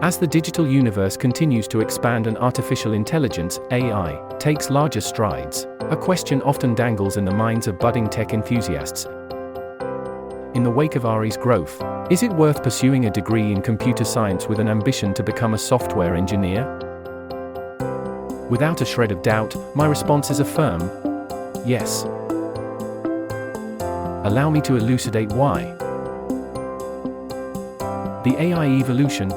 As the digital universe continues to expand and artificial intelligence, AI, takes larger strides, a question often dangles in the minds of budding tech enthusiasts. In the wake of AI's growth, is it worth pursuing a degree in computer science with an ambition to become a software engineer? Without a shred of doubt, my response is a firm yes. Allow me to elucidate why. The AI evolution.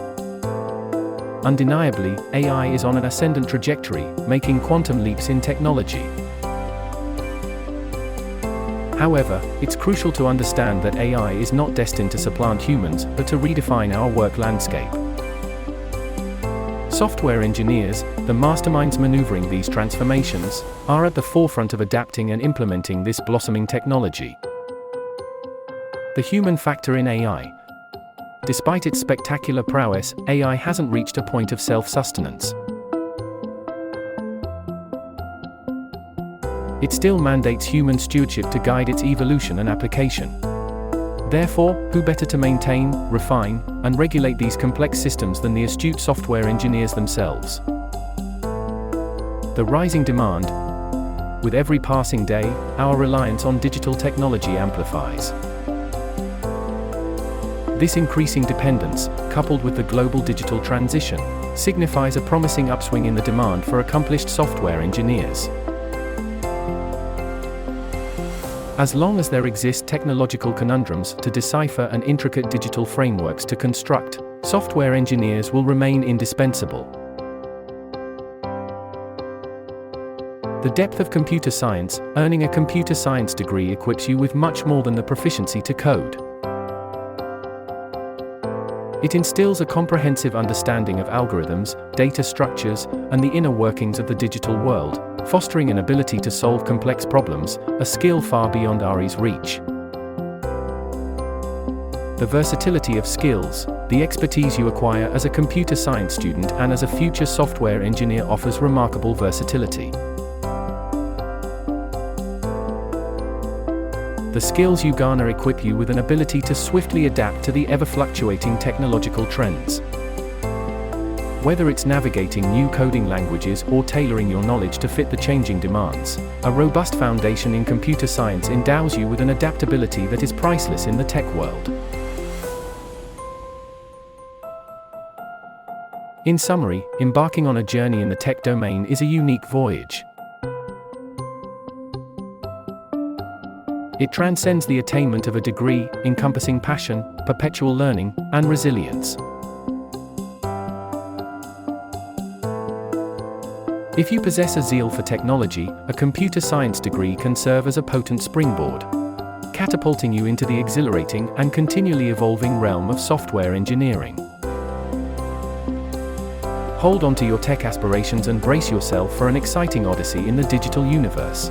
Undeniably, AI is on an ascendant trajectory, making quantum leaps in technology. However, it's crucial to understand that AI is not destined to supplant humans, but to redefine our work landscape. Software engineers, the masterminds maneuvering these transformations, are at the forefront of adapting and implementing this blossoming technology. The human factor in AI. Despite its spectacular prowess, AI hasn't reached a point of self-sustenance. It still mandates human stewardship to guide its evolution and application. Therefore, who better to maintain, refine, and regulate these complex systems than the astute software engineers themselves? The rising demand. With every passing day, our reliance on digital technology amplifies. This increasing dependence, coupled with the global digital transition, signifies a promising upswing in the demand for accomplished software engineers. As long as there exist technological conundrums to decipher and intricate digital frameworks to construct, software engineers will remain indispensable. The depth of computer science. Earning a computer science degree equips you with much more than the proficiency to code. It instills a comprehensive understanding of algorithms, data structures, and the inner workings of the digital world, fostering an ability to solve complex problems, a skill far beyond AI's reach. The versatility of skills. The expertise you acquire as a computer science student and as a future software engineer offers remarkable versatility. The skills you garner equip you with an ability to swiftly adapt to the ever-fluctuating technological trends. Whether it's navigating new coding languages or tailoring your knowledge to fit the changing demands, a robust foundation in computer science endows you with an adaptability that is priceless in the tech world. In summary, embarking on a journey in the tech domain is a unique voyage. It transcends the attainment of a degree, encompassing passion, perpetual learning, and resilience. If you possess a zeal for technology, a computer science degree can serve as a potent springboard, catapulting you into the exhilarating and continually evolving realm of software engineering. Hold on to your tech aspirations and brace yourself for an exciting odyssey in the digital universe.